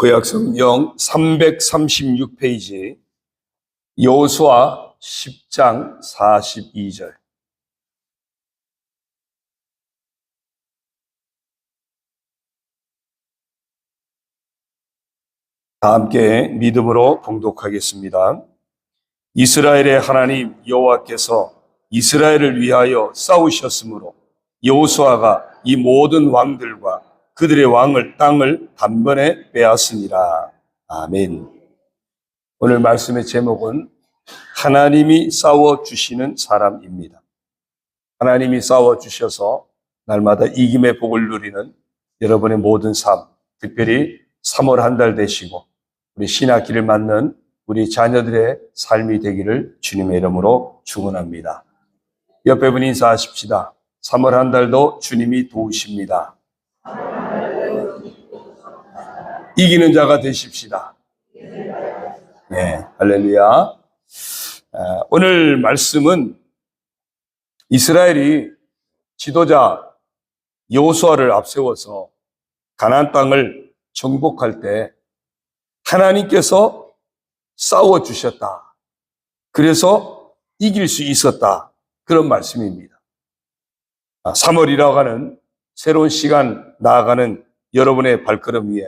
구약성경 336페이지 여호수아 10장 42절. 다 함께 믿음으로 봉독하겠습니다. 이스라엘의 하나님 여호와께서 이스라엘을 위하여 싸우셨으므로 여호수아가 이 모든 왕들과 그들의 땅을 단번에 빼앗으니라. 아멘. 오늘 말씀의 제목은 하나님이 싸워주시는 사람입니다. 하나님이 싸워주셔서 날마다 이김의 복을 누리는 여러분의 모든 삶, 특별히 3월 한 달 되시고 우리 신학기를 맞는 우리 자녀들의 삶이 되기를 주님의 이름으로 축원합니다. 옆에 분 인사하십시다. 3월 한 달도 주님이 도우십니다. 이기는 자가 되십시다. 네, 할렐루야. 오늘 말씀은 이스라엘이 지도자 여호수아를 앞세워서 가나안 땅을 정복할 때 하나님께서 싸워주셨다. 그래서 이길 수 있었다. 그런 말씀입니다. 3월이라고 하는 새로운 시간 나아가는 여러분의 발걸음 위에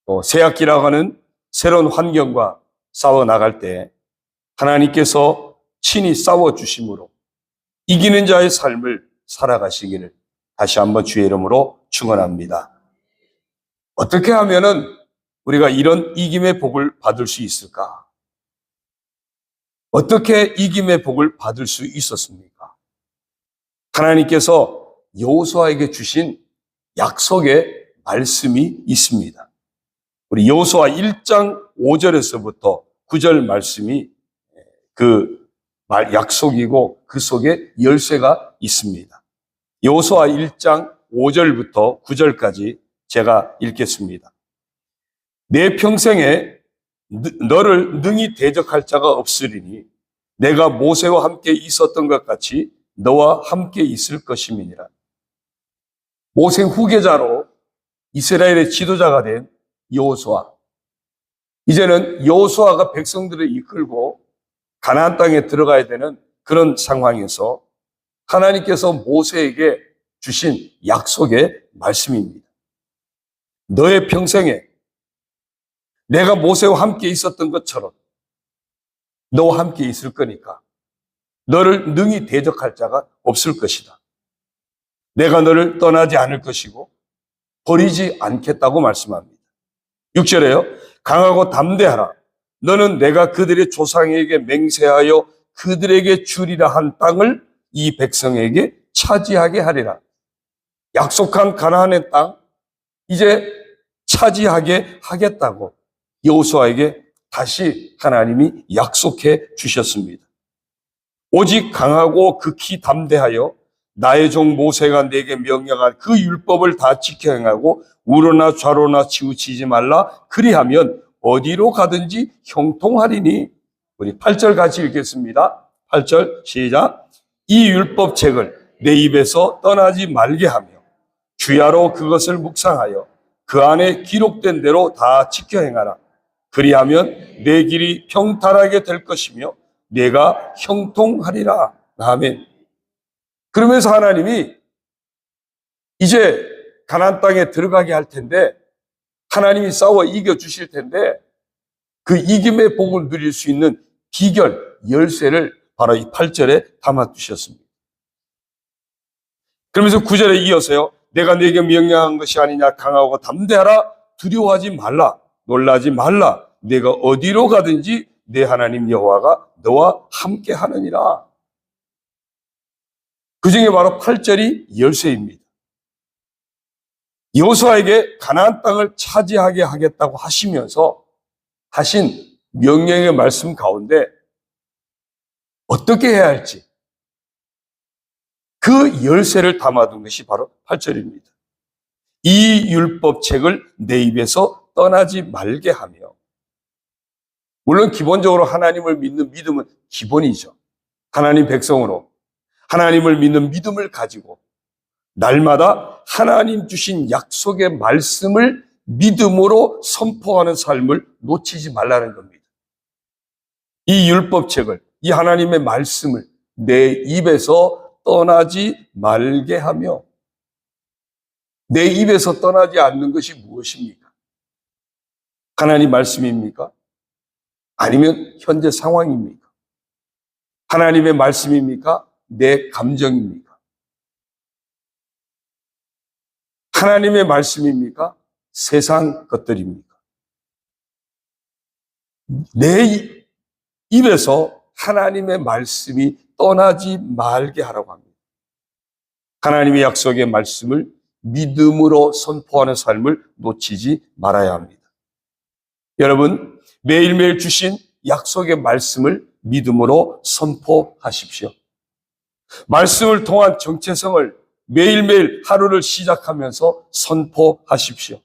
또 새학기라고 하는 새로운 환경과 싸워 나갈 때 하나님께서 친히 싸워주심으로 이기는 자의 삶을 살아가시기를 다시 한번 주의 이름으로 축원합니다. 어떻게 하면은 우리가 이런 이김의 복을 받을 수 있을까? 어떻게 이김의 복을 받을 수 있었습니까? 하나님께서 여호수아에게 주신 약속의 말씀이 있습니다. 우리 여호수아 1장 5절에서부터 9절 말씀이 그 약속이고 그 속에 열쇠가 있습니다. 여호수아 1장 5절부터 9절까지 제가 읽겠습니다. 내 평생에 너를 능히 대적할 자가 없으리니 내가 모세와 함께 있었던 것 같이 너와 함께 있을 것임이니라. 모세 후계자로 이스라엘의 지도자가 된 여호수아. 이제는 여호수아가 백성들을 이끌고 가나안 땅에 들어가야 되는 그런 상황에서 하나님께서 모세에게 주신 약속의 말씀입니다. 너의 평생에 내가 모세와 함께 있었던 것처럼 너와 함께 있을 거니까 너를 능히 대적할 자가 없을 것이다. 내가 너를 떠나지 않을 것이고 버리지 않겠다고 말씀합니다. 6절에요. 강하고 담대하라. 너는 내가 그들의 조상에게 맹세하여 그들에게 주리라 한 땅을 이 백성에게 차지하게 하리라. 약속한 가나안의 땅 이제 차지하게 하겠다고 여호수아에게 다시 하나님이 약속해 주셨습니다. 오직 강하고 극히 담대하여 나의 종 모세가 내게 명령한 그 율법을 다 지켜 행하고 우로나 좌로나 치우치지 말라. 그리하면 어디로 가든지 형통하리니. 우리 8절 같이 읽겠습니다. 8절 시작. 이 율법책을 내 입에서 떠나지 말게 하며 주야로 그것을 묵상하여 그 안에 기록된 대로 다 지켜 행하라. 그리하면 내 길이 평탄하게 될 것이며 내가 형통하리라. 아멘. 그러면서 하나님이 이제 가나안 땅에 들어가게 할 텐데 하나님이 싸워 이겨주실 텐데 그 이김의 복을 누릴 수 있는 비결, 열쇠를 바로 이 8절에 담아두셨습니다. 그러면서 9절에 이어서요. 내가 네게 명령한 것이 아니냐. 강하고 담대하라. 두려워하지 말라. 놀라지 말라. 내가 어디로 가든지 내 하나님 여호와가 너와 함께 하느니라. 그 중에 바로 8절이 열쇠입니다. 여호수아에게 가나안 땅을 차지하게 하겠다고 하시면서 하신 명령의 말씀 가운데 어떻게 해야 할지 그 열쇠를 담아둔 것이 바로 8절입니다. 이 율법책을 내 입에서 떠나지 말게 하며, 물론 기본적으로 하나님을 믿는 믿음은 기본이죠. 하나님 백성으로 하나님을 믿는 믿음을 가지고 날마다 하나님 주신 약속의 말씀을 믿음으로 선포하는 삶을 놓치지 말라는 겁니다. 이 율법책을, 이 하나님의 말씀을 내 입에서 떠나지 말게 하며, 내 입에서 떠나지 않는 것이 무엇입니까? 하나님 말씀입니까? 아니면 현재 상황입니까? 하나님의 말씀입니까? 내 감정입니까? 하나님의 말씀입니까? 세상 것들입니까? 내 입에서 하나님의 말씀이 떠나지 말게 하라고 합니다. 하나님의 약속의 말씀을 믿음으로 선포하는 삶을 놓치지 말아야 합니다. 여러분, 매일매일 주신 약속의 말씀을 믿음으로 선포하십시오. 말씀을 통한 정체성을 매일매일 하루를 시작하면서 선포하십시오.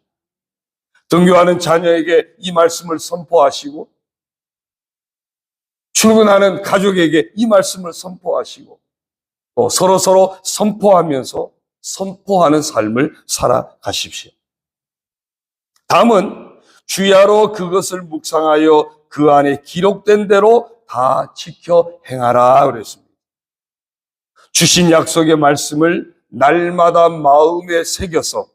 등교하는 자녀에게 이 말씀을 선포하시고, 출근하는 가족에게 이 말씀을 선포하시고, 또 서로 선포하면서 선포하는 삶을 살아가십시오. 다음은 주야로 그것을 묵상하여 그 안에 기록된 대로 다 지켜 행하라 그랬습니다. 주신 약속의 말씀을 날마다 마음에 새겨서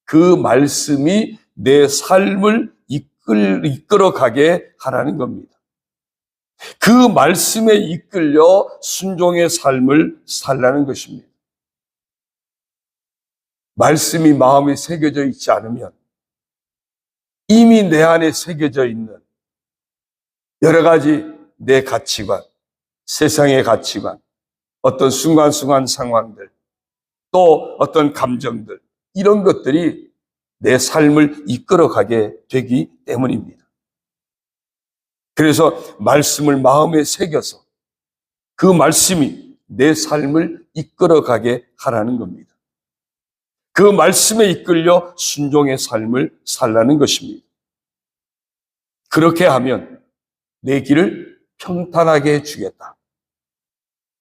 그 말씀이 내 삶을 이끌어가게 하라는 겁니다. 그 말씀에 이끌려 순종의 삶을 살라는 것입니다. 말씀이 마음에 새겨져 있지 않으면 이미 내 안에 새겨져 있는 여러 가지 내 가치관, 세상의 가치관, 어떤 순간순간 상황들, 또 어떤 감정들, 이런 것들이 내 삶을 이끌어가게 되기 때문입니다. 그래서 말씀을 마음에 새겨서 그 말씀이 내 삶을 이끌어가게 하라는 겁니다. 그 말씀에 이끌려 순종의 삶을 살라는 것입니다. 그렇게 하면 내 길을 평탄하게 해주겠다.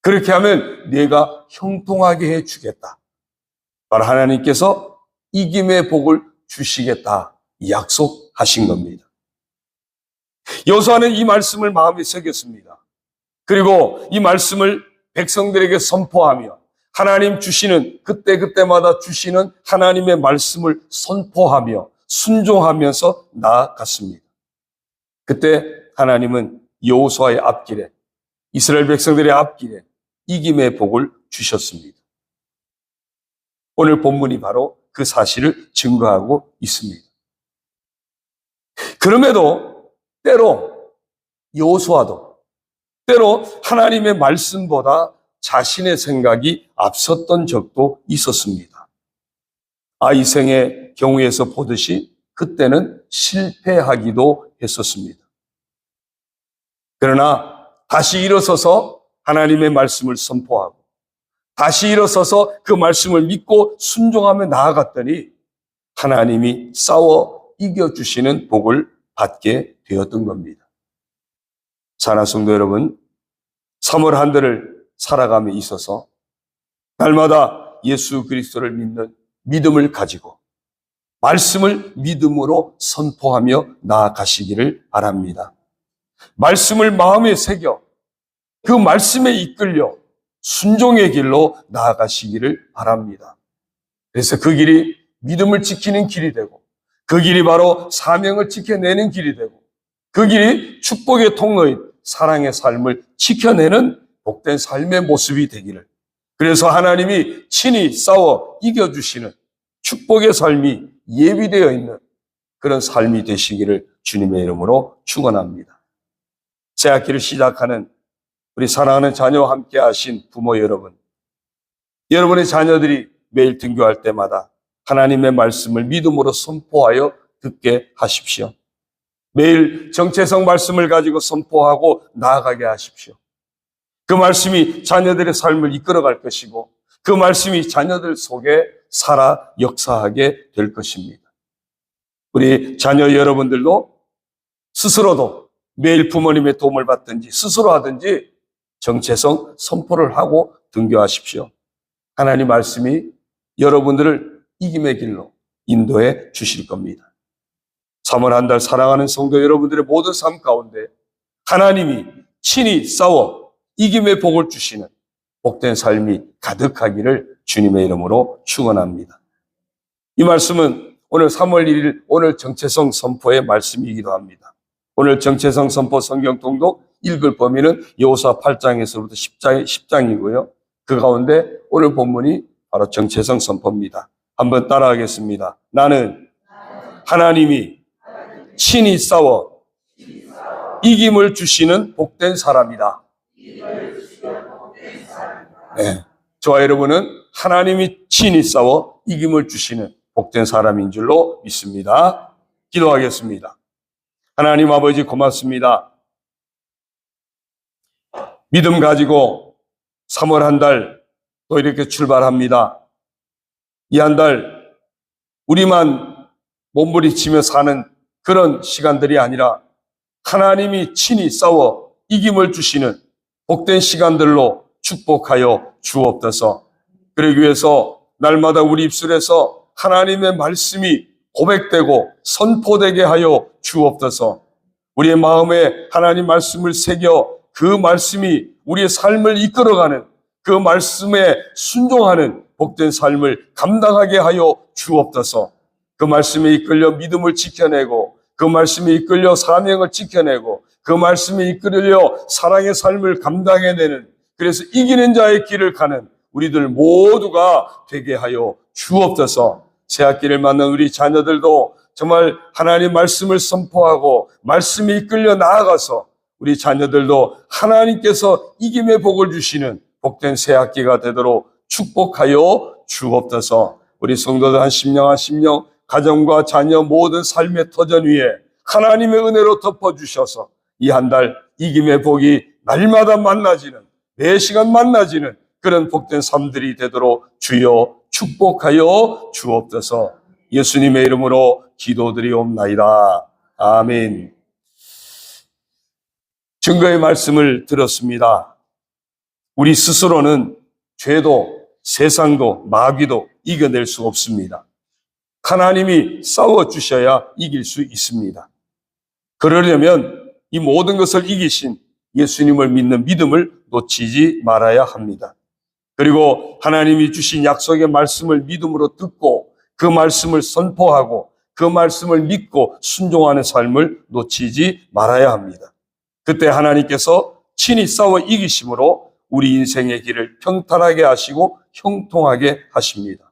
그렇게 하면 내가 형통하게 해주겠다. 바로 하나님께서 이김의 복을 주시겠다 약속하신 겁니다. 여호수아는 이 말씀을 마음에 새겼습니다. 그리고 이 말씀을 백성들에게 선포하며 하나님 주시는 그때마다 주시는 하나님의 말씀을 선포하며 순종하면서 나아갔습니다. 그때 하나님은 여호수아의 앞길에, 이스라엘 백성들의 앞길에 이김의 복을 주셨습니다. 오늘 본문이 바로 그 사실을 증거하고 있습니다. 그럼에도 때로 여호수아도 때로 하나님의 말씀보다 자신의 생각이 앞섰던 적도 있었습니다. 아이생의 경우에서 보듯이 그때는 실패하기도 했었습니다. 그러나 다시 일어서서 하나님의 말씀을 선포하고 다시 일어서서 그 말씀을 믿고 순종하며 나아갔더니 하나님이 싸워 이겨주시는 복을 받게 되었던 겁니다. 사랑하는 성도 여러분, 3월 한 달을 살아감에 있어서 날마다 예수 그리스도를 믿는 믿음을 가지고 말씀을 믿음으로 선포하며 나아가시기를 바랍니다. 말씀을 마음에 새겨 그 말씀에 이끌려 순종의 길로 나아가시기를 바랍니다. 그래서 그 길이 믿음을 지키는 길이 되고 그 길이 바로 사명을 지켜내는 길이 되고 그 길이 축복의 통로인 사랑의 삶을 지켜내는 복된 삶의 모습이 되기를, 그래서 하나님이 친히 싸워 이겨주시는 축복의 삶이 예비되어 있는 그런 삶이 되시기를 주님의 이름으로 축원합니다. 새 학기를 시작하는 우리 사랑하는 자녀와 함께 하신 부모 여러분, 여러분의 자녀들이 매일 등교할 때마다 하나님의 말씀을 믿음으로 선포하여 듣게 하십시오. 매일 정체성 말씀을 가지고 선포하고 나아가게 하십시오. 그 말씀이 자녀들의 삶을 이끌어갈 것이고 그 말씀이 자녀들 속에 살아 역사하게 될 것입니다. 우리 자녀 여러분들도 스스로도 매일 부모님의 도움을 받든지 스스로 하든지 정체성 선포를 하고 등교하십시오. 하나님 말씀이 여러분들을 이김의 길로 인도해 주실 겁니다. 3월 한 달 사랑하는 성도 여러분들의 모든 삶 가운데 하나님이 친히 싸워 이김의 복을 주시는 복된 삶이 가득하기를 주님의 이름으로 축원합니다. 이 말씀은 오늘 3월 1일 오늘 정체성 선포의 말씀이기도 합니다. 오늘 정체성 선포 성경 통독 읽을 범위는 여호수아 8장에서부터 10장이고요. 그 가운데 오늘 본문이 바로 정체성 선포입니다. 한번 따라하겠습니다. 나는 하나님이 친히 싸워 이김을 주시는 복된 사람이다. 네, 저와 여러분은 하나님이 친히 싸워 이김을 주시는 복된 사람인 줄로 믿습니다. 기도하겠습니다. 하나님 아버지 고맙습니다. 믿음 가지고 3월 한 달 또 이렇게 출발합니다. 이 한 달 우리만 몸부림치며 사는 그런 시간들이 아니라 하나님이 친히 싸워 이김을 주시는 복된 시간들로 축복하여 주옵소서. 그러기 위해서 날마다 우리 입술에서 하나님의 말씀이 고백되고 선포되게 하여 주옵소서. 우리의 마음에 하나님 말씀을 새겨 그 말씀이 우리의 삶을 이끌어가는 그 말씀에 순종하는 복된 삶을 감당하게 하여 주옵소서. 그 말씀에 이끌려 믿음을 지켜내고 그 말씀에 이끌려 사명을 지켜내고 그 말씀에 이끌려 사랑의 삶을 감당해내는 그래서 이기는 자의 길을 가는 우리들 모두가 되게 하여 주옵소서. 새학기를 맞는 우리 자녀들도 정말 하나님 말씀을 선포하고 말씀에 이끌려 나아가서 우리 자녀들도 하나님께서 이김의 복을 주시는 복된 새학기가 되도록 축복하여 주옵소서. 우리 성도들 한 심령 가정과 자녀 모든 삶의 터전 위에 하나님의 은혜로 덮어주셔서 이 한 달 이김의 복이 날마다 만나지는 매 시간 만나지는 그런 복된 삶들이 되도록 주여 축복하여 주옵소서. 예수님의 이름으로 기도드리옵나이다. 아멘. 증거의 말씀을 들었습니다. 우리 스스로는 죄도 세상도 마귀도 이겨낼 수 없습니다. 하나님이 싸워주셔야 이길 수 있습니다. 그러려면 이 모든 것을 이기신 예수님을 믿는 믿음을 놓치지 말아야 합니다. 그리고 하나님이 주신 약속의 말씀을 믿음으로 듣고 그 말씀을 선포하고 그 말씀을 믿고 순종하는 삶을 놓치지 말아야 합니다. 그때 하나님께서 친히 싸워 이기심으로 우리 인생의 길을 평탄하게 하시고 형통하게 하십니다.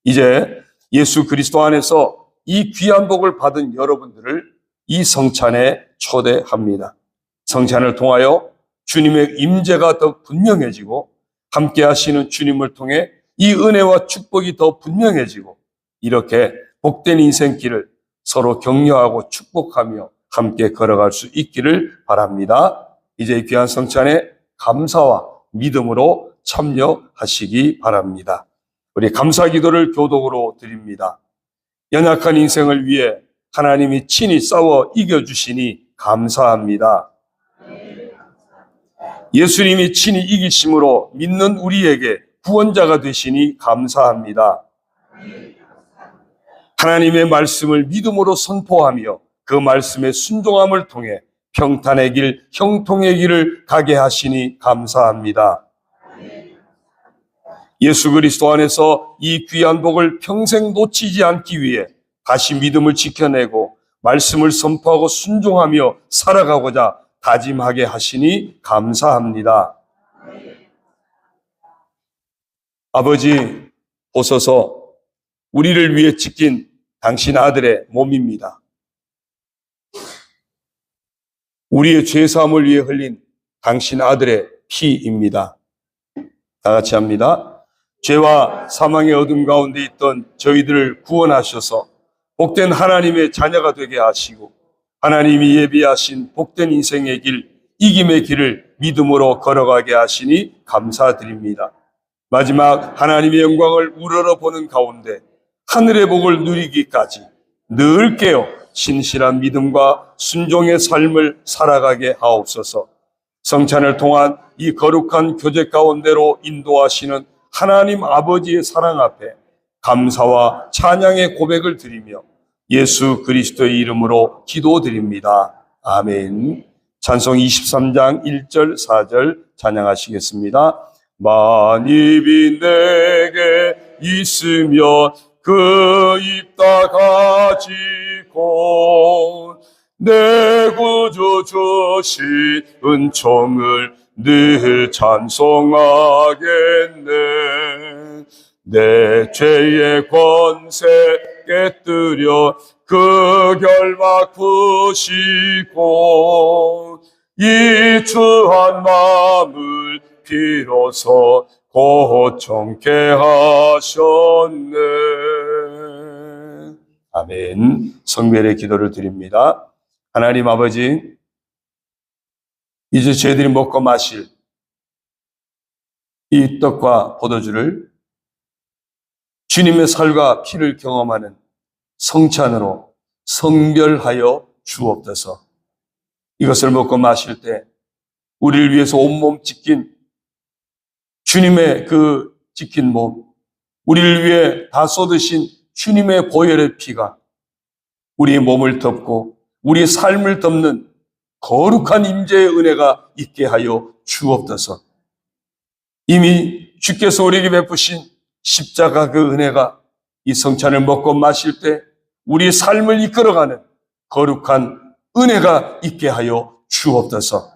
이제 예수 그리스도 안에서 이 귀한 복을 받은 여러분들을 이 성찬에 초대합니다. 성찬을 통하여 주님의 임재가 더 분명해지고 함께 하시는 주님을 통해 이 은혜와 축복이 더 분명해지고 이렇게 복된 인생길을 서로 격려하고 축복하며 함께 걸어갈 수 있기를 바랍니다. 이제 귀한 성찬에 감사와 믿음으로 참여하시기 바랍니다. 우리 감사 기도를 교독으로 드립니다. 연약한 인생을 위해 하나님이 친히 싸워 이겨주시니 감사합니다. 예수님이 친히 이기심으로 믿는 우리에게 구원자가 되시니 감사합니다. 하나님의 말씀을 믿음으로 선포하며 그 말씀의 순종함을 통해 평탄의 길, 형통의 길을 가게 하시니 감사합니다. 예수 그리스도 안에서 이 귀한 복을 평생 놓치지 않기 위해 다시 믿음을 지켜내고 말씀을 선포하고 순종하며 살아가고자 다짐하게 하시니 감사합니다. 아버지, 보소서 우리를 위해 지킨 당신 아들의 몸입니다. 우리의 죄사함을 위해 흘린 당신 아들의 피입니다. 다 같이 합니다. 죄와 사망의 어둠 가운데 있던 저희들을 구원하셔서 복된 하나님의 자녀가 되게 하시고 하나님이 예비하신 복된 인생의 길, 이김의 길을 믿음으로 걸어가게 하시니 감사드립니다. 마지막 하나님의 영광을 우러러보는 가운데 하늘의 복을 누리기까지 늘 깨어 신실한 믿음과 순종의 삶을 살아가게 하옵소서. 성찬을 통한 이 거룩한 교제 가운데로 인도하시는 하나님 아버지의 사랑 앞에 감사와 찬양의 고백을 드리며 예수 그리스도의 이름으로 기도드립니다. 아멘. 찬송 23장 1절 4절 찬양하시겠습니다. 만입이 내게 있으면 그 입 다 가지고 내 구주 주신 은총을 늘 찬송하겠네. 내 죄의 권세 깨뜨려 그 결박 푸시고 이 추한 마음을 비로소 고청케 하셨네. 아멘. 성별의 기도를 드립니다. 하나님 아버지, 이제 저희들이 먹고 마실 이 떡과 포도주를 주님의 살과 피를 경험하는 성찬으로 성별하여 주옵소서. 이것을 먹고 마실 때 우리를 위해서 온몸 찢긴 주님의 그 찢긴 몸, 우리를 위해 다 쏟으신 주님의 보혈의 피가 우리의 몸을 덮고 우리의 삶을 덮는 거룩한 임재의 은혜가 있게 하여 주옵소서. 이미 주께서 우리에게 베푸신 십자가 그 은혜가 이 성찬을 먹고 마실 때 우리의 삶을 이끌어가는 거룩한 은혜가 있게 하여 주옵소서.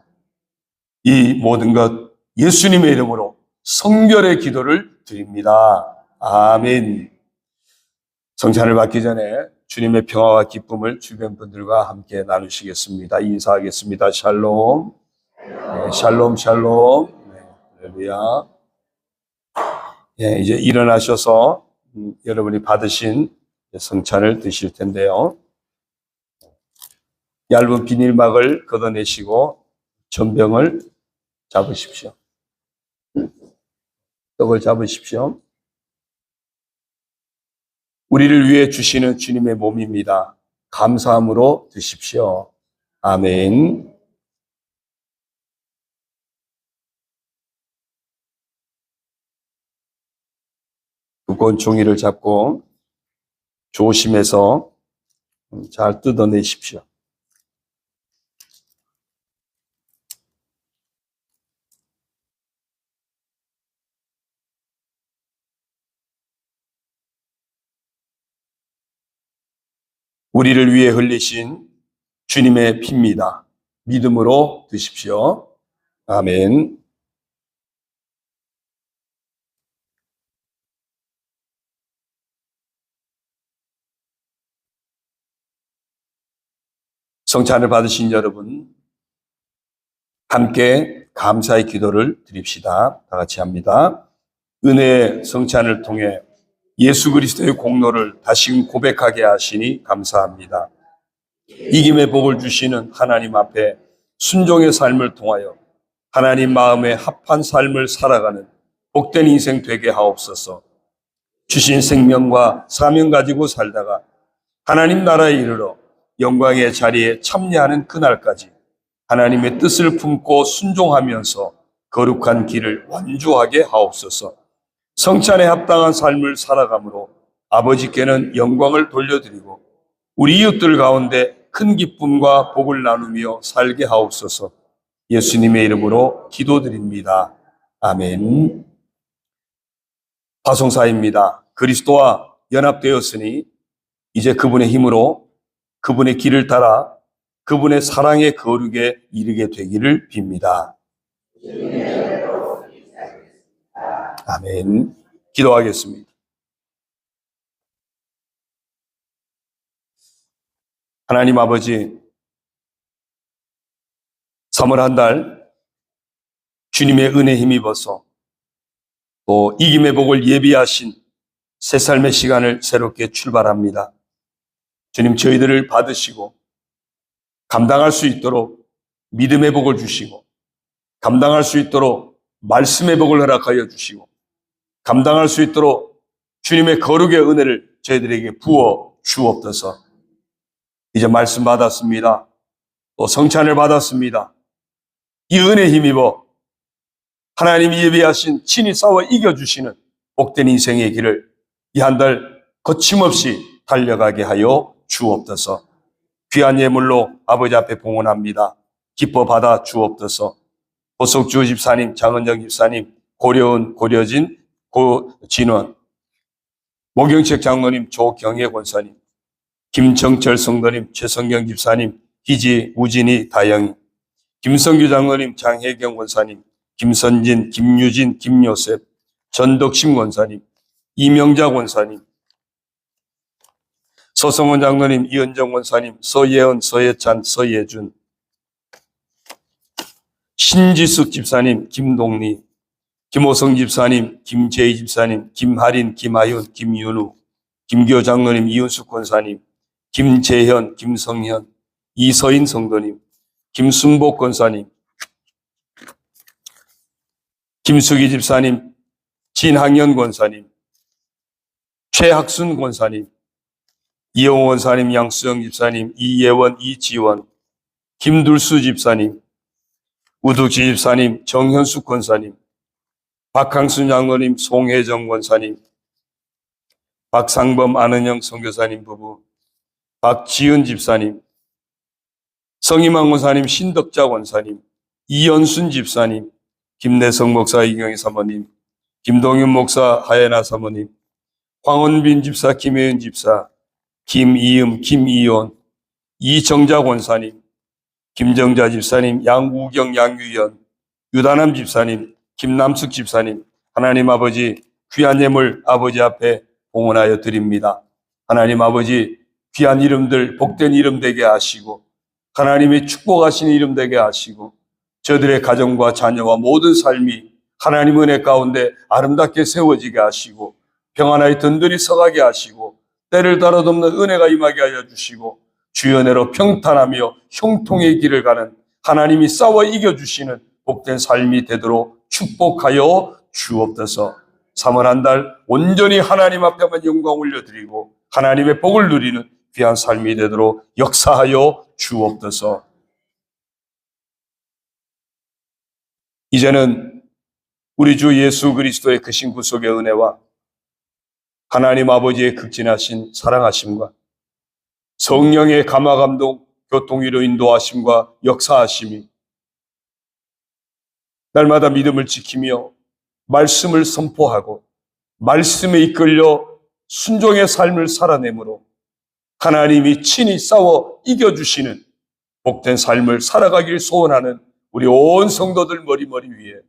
이 모든 것 예수님의 이름으로 성결의 기도를 드립니다. 아멘. 성찬을 받기 전에 주님의 평화와 기쁨을 주변 분들과 함께 나누시겠습니다. 인사하겠습니다. 샬롬. 네, 샬롬, 샬롬. 네, 할렐루야. 네, 이제 일어나셔서 여러분이 받으신 성찬을 드실 텐데요. 얇은 비닐막을 걷어내시고 전병을 잡으십시오. 떡을 잡으십시오. 우리를 위해 주시는 주님의 몸입니다. 감사함으로 드십시오. 아멘. 두꺼운 종이를 잡고 조심해서 잘 뜯어내십시오. 우리를 위해 흘리신 주님의 피입니다. 믿음으로 드십시오. 아멘. 성찬을 받으신 여러분, 함께 감사의 기도를 드립시다. 다 같이 합니다. 은혜의 성찬을 통해 예수 그리스도의 공로를 다시금 고백하게 하시니 감사합니다. 이김의 복을 주시는 하나님 앞에 순종의 삶을 통하여 하나님 마음에 합한 삶을 살아가는 복된 인생 되게 하옵소서. 주신 생명과 사명 가지고 살다가 하나님 나라에 이르러 영광의 자리에 참여하는 그날까지 하나님의 뜻을 품고 순종하면서 거룩한 길을 완주하게 하옵소서. 성찬에 합당한 삶을 살아감으로 아버지께는 영광을 돌려드리고 우리 이웃들 가운데 큰 기쁨과 복을 나누며 살게 하옵소서. 예수님의 이름으로 기도드립니다. 아멘. 파송사입니다. 그리스도와 연합되었으니 이제 그분의 힘으로 그분의 길을 따라 그분의 사랑의 거룩에 이르게 되기를 빕니다. 아멘. 기도하겠습니다. 하나님 아버지, 3월 한 달 주님의 은혜 힘입어서 또 이김의 복을 예비하신 새 삶의 시간을 새롭게 출발합니다. 주님, 저희들을 받으시고 감당할 수 있도록 믿음의 복을 주시고 감당할 수 있도록 말씀의 복을 허락하여 주시고 감당할 수 있도록 주님의 거룩의 은혜를 저희들에게 부어 주옵소서. 이제 말씀 받았습니다. 또 성찬을 받았습니다. 이 은혜 힘입어 하나님이 예비하신 친히 싸워 이겨주시는 복된 인생의 길을 이 한 달 거침없이 달려가게 하여 주옵소서. 귀한 예물로 아버지 앞에 봉헌합니다. 기뻐 받아 주옵소서. 보석주 집사님, 장은정 집사님, 고려은, 고려진, 고진원, 모경책 장로님, 조경혜 권사님, 김정철 성도님, 최성경 집사님, 희지, 우진이, 다영이, 김성규 장로님, 장혜경 권사님, 김선진, 김유진, 김요셉, 전덕심 권사님, 이명자 권사님, 서성원 장로님, 이은정 권사님, 서예은, 서예찬, 서예준, 신지숙 집사님, 김동리, 김호성 집사님, 김재희 집사님, 김하린, 김하윤, 김윤우, 김교 장로님, 이윤숙 권사님, 김재현, 김성현, 이서인 성도님, 김순복 권사님, 김수기 집사님, 진학연 권사님, 최학순 권사님, 이영호 권사님, 양수영 집사님, 이예원, 이지원, 김둘수 집사님, 우두지 집사님, 정현숙 권사님, 박항순 장로님, 송혜정 권사님, 박상범, 안은영 선교사님 부부, 박지은 집사님, 성희망 권사님, 신덕자 권사님, 이연순 집사님, 김내성 목사, 이경희 사모님, 김동윤 목사, 하예나 사모님, 황원빈 집사, 김혜은 집사, 김이음, 김이온, 이정자 권사님, 김정자 집사님, 양우경, 양유연, 유다남 집사님, 김남숙 집사님, 하나님 아버지 귀한 예물 아버지 앞에 봉헌하여 드립니다. 하나님 아버지 귀한 이름들 복된 이름 되게 하시고 하나님의 축복하신 이름 되게 하시고 저들의 가정과 자녀와 모든 삶이 하나님 은혜 가운데 아름답게 세워지게 하시고 평안하게 든든히 서가게 하시고 때를 따라 덮는 은혜가 임하게 하여 주시고 주연애로 평탄하며 형통의 길을 가는 하나님이 싸워 이겨주시는 복된 삶이 되도록 축복하여 주옵소서. 3월 한 달 온전히 하나님 앞에만 영광 올려드리고 하나님의 복을 누리는 귀한 삶이 되도록 역사하여 주옵소서. 이제는 우리 주 예수 그리스도의 크신 구속의 은혜와 하나님 아버지의 극진하신 사랑하심과 성령의 감화감동 교통위로 인도하심과 역사하심이 날마다 믿음을 지키며 말씀을 선포하고 말씀에 이끌려 순종의 삶을 살아내므로 하나님이 친히 싸워 이겨주시는 복된 삶을 살아가길 소원하는 우리 온 성도들 머리머리 위에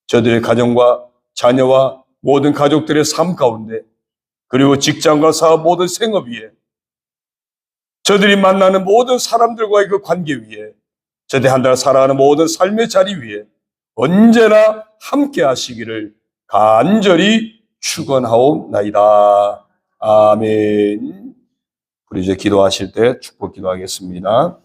저들의 가정과 자녀와 모든 가족들의 삶 가운데 그리고 직장과 사업 모든 생업 위에 저들이 만나는 모든 사람들과의 그 관계 위에 저들이 한 달 살아가는 모든 삶의 자리 위에 언제나 함께 하시기를 간절히 축원하옵나이다. 아멘. 우리 이제 기도하실 때 축복 기도하겠습니다.